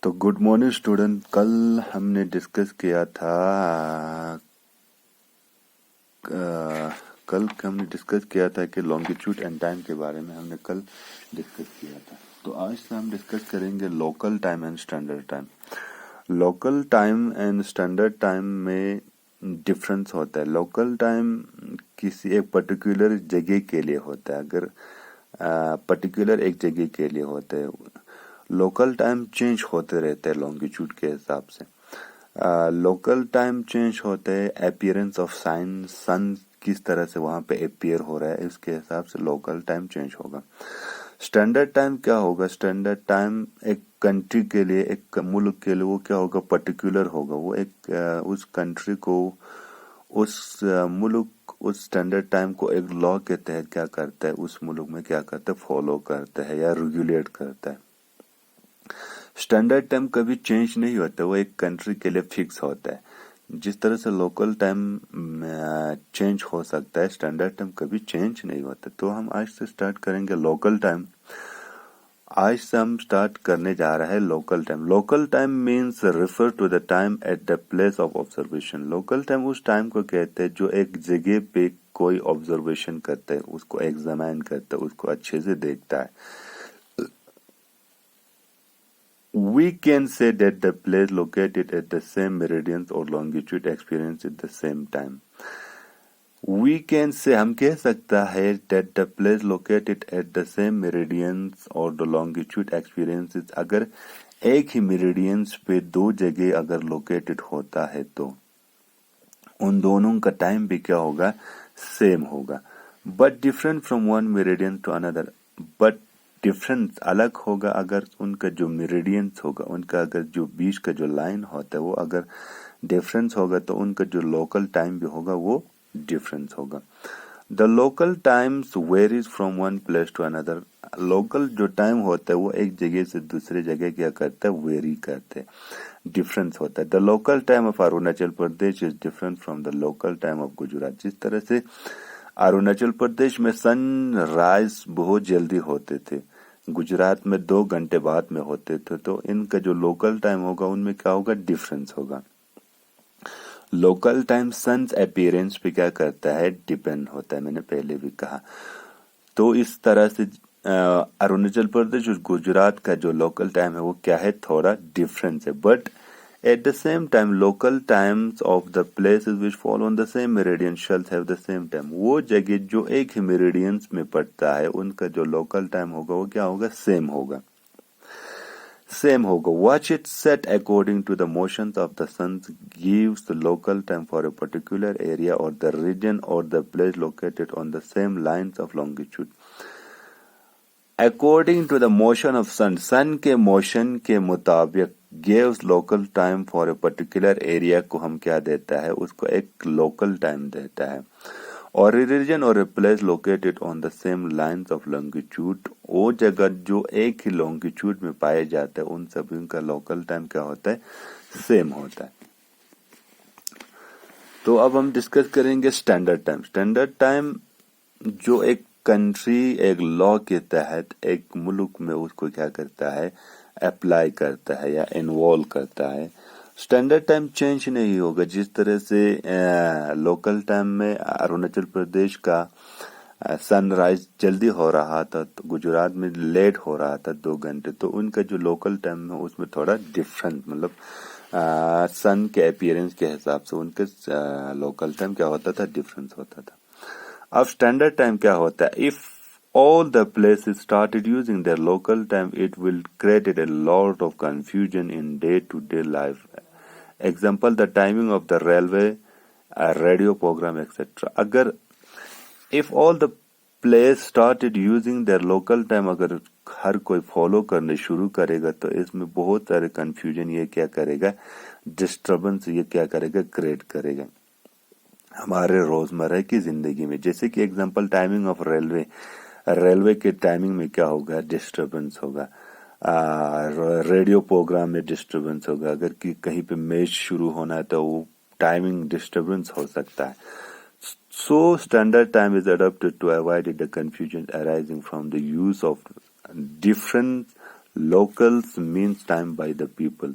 تو good morning student. کل ہم نے ڈسکس کیا تھا کہ لانگیٹیوڈ اینڈ ٹائم کے بارے میں ہم نے کل ڈسکس کیا تھا. تو آج سے ہم ڈسکس کریں گے local time and standard time. Local time and standard time میں ڈفرنس ہوتا ہے. لوکل ٹائم کسی ایک پرٹیکولر جگہ کے لیے ہوتا ہے. اگر پرٹیکولر ایک جگہ کے لیے ہوتا ہے. لوکل ٹائم چینج ہوتے رہتے ہیں لانگیٹیوڈ کے حساب سے. لوکل ٹائم چینج ہوتے ہے اپیئرنس آف سن کس طرح سے وہاں پہ اپیئر ہو رہا ہے اس کے حساب سے لوکل ٹائم چینج ہوگا. اسٹینڈرڈ ٹائم کیا ہوگا؟ اسٹینڈرڈ ٹائم ایک کنٹری کے لیے، ایک ملک کے لیے وہ کیا ہوگا؟ پرٹیکولر ہوگا. وہ ایک اس کنٹری کو، اس ملک اس اسٹینڈرڈ ٹائم کو ایک لا کے تحت کیا کرتا ہے، اس ملک میں کیا کرتا ہے، فالو کرتا ہے یا ریگولیٹ کرتا ہے. اسٹینڈرڈ ٹائم کبھی چینج نہیں ہوتا، وہ ایک کنٹری کے لیے فکس ہوتا ہے. جس طرح سے لوکل ٹائم چینج ہو سکتا ہے، اسٹینڈرڈ ٹائم کبھی چینج نہیں ہوتا. تو ہم آج سے اسٹارٹ کریں گے لوکل ٹائم. آج سے ہم اسٹارٹ کرنے جا رہا ہے local time. Local time means refer to the time at the place of observation. Local time اس ٹائم کو کہتے ہیں جو ایک جگہ پہ کوئی آبزرویشن کرتا ہے، اس کو ایگزامائن کرتا ہے، اس کو اچھے سے دیکھتا ہے. We can say that the place located at the same meridian or longitude experiences the same time. We can say ہم کہہ سکتا ہے that the place located at the same meridians or the longitude experiences. اگر ایک ہی میریڈینس پہ دو جگہ اگر located ہوتا ہے تو ان دونوں کا ٹائم بھی کیا ہوگا؟ سیم ہوگا. But different from one meridian to another. But difference الگ ہوگا اگر ان کا جو میریڈینس ہوگا، ان کا اگر جو بیچ کا جو لائن ہوتا ہے وہ اگر ڈفرنس ہوگا تو ان کا جو لوکل ٹائم بھی ہوگا وہ ڈفرنس ہوگا. The local times varies from one place to another. Local جو ٹائم ہوتا ہے وہ ایک جگہ سے دوسرے جگہ کیا کرتا ہے؟ ویری کرتے ہیں، ڈفرنس ہوتا ہے. The local time of Arunachal Pradesh is different from the local time of Gujarat. جس طرح سے اروناچل پردیش میں سن رائز بہت جلدی ہوتے تھے، گجرات میں 2 گھنٹے بعد میں ہوتے تھے، تو ان کا جو لوکل ٹائم ہوگا ان میں کیا ہوگا؟ ڈفرنس ہوگا. لوکل ٹائم سنز اپیئرنس پہ کیا کرتا ہے؟ ڈیپینڈ ہوتا ہے. میں نے پہلے بھی کہا. تو اس طرح سے اروناچل پردیش اور گجرات کا جو لوکل ٹائم ہے وہ کیا ہے؟ تھوڑا ڈفرنس ہے. But at the same time local times of the places which fall on the same meridian shall have the same time. وہ جگہ جو ایک ہی میریڈینس میں پڑتا ہے ان کا جو لوکل ٹائم ہوگا وہ کیا ہوگا؟ سیم ہوگا. سیم ہوگا. Watch it set according to the motions of the sun gives the local time for a particular area or the region or the place located on the same lines of longitude. According to the motion of sun, sun کے motion کے مطابق gives local time for a particular area کو ہم کیا دیتا ہے؟ اس کو ایک local time دیتا ہے. اور region or a place located on the same lines of longitude، وہ جگہ جو ایک ہی longitude میں پائے جاتے ہیں ان سب کا local time کیا ہوتا ہے؟ same ہوتا ہے. تو اب ہم ڈسکس کریں گے اسٹینڈرڈ ٹائم. اسٹینڈرڈ ٹائم جو ایک کنٹری ایک لا کے تحت ایک ملک میں اس کو کیا کرتا ہے؟ اپلائی کرتا ہے یا انوالو کرتا ہے. اسٹینڈرڈ ٹائم چینج نہیں ہوگا. جس طرح سے لوکل ٹائم میں اروناچل پردیش کا سن رائز جلدی ہو رہا تھا تو گجرات میں لیٹ ہو رہا تھا 2 گھنٹے، تو ان کا جو لوکل ٹائم ہے اس میں تھوڑا ڈفرنٹ، مطلب سن کے اپیئرنس کے حساب سے ان کا لوکل ٹائم کیا ہوتا تھا؟ ڈفرنس ہوتا تھا. اب اسٹینڈرڈ ٹائم کیا ہوتا ہے؟ if all the places started using their local time it will create a lot of confusion in day-to-day life. Example, the timing of the railway, radio program, etc. اگر if all the place started using their local time، اگر ہر کوئی follow کرنے شروع کرے گا تو اس میں بہت سارے کنفیوژن یہ کیا کرے گا؟ ڈسٹربنس یہ کیا کرے گا؟ کریٹ کرے گا ہمارے روزمرہ کی زندگی میں. جیسے کہ ایگزامپل ٹائمنگ آف ریلوے کے ٹائمنگ میں کیا ہوگا؟ ڈسٹربنس ہوگا. ریڈیو پروگرام میں ڈسٹربنس ہوگا. اگر کہیں پہ میچ شروع ہونا ہے تو وہ ٹائمنگ ڈسٹربنس ہو سکتا ہے. So standard time is adopted to avoid the confusion arising from the use of different locals means time by the people.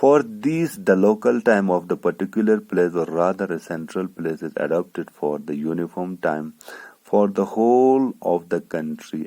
For this, the local time of the particular place or rather a central place is adopted for the uniform time for the whole of the country.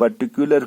particular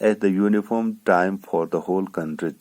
as the uniform time for the whole country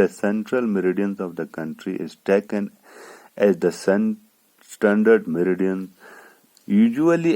the central meridians of the country is taken as the standard meridian. Usually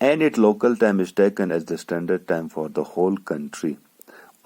And its local time is taken as the standard time for the whole country.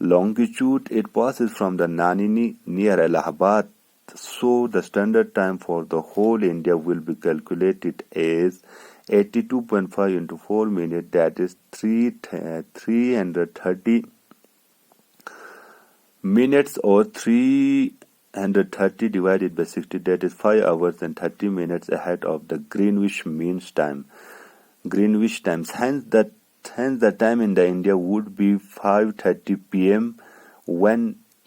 longitude. It passes from the Nanini near Allahabad. So the standard time for the whole India will be calculated as 82.5 into 4 minutes, that is 330 minutes, or 330 divided by 60, that is 5 hours and 30 minutes ahead of the Greenwich Mean Time. Greenwich times. Hence the time in the India would be 5:30 p.m. when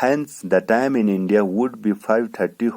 Hence the time in India would be 5:30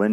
when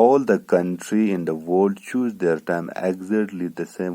All the country in the world choose their time exactly the same.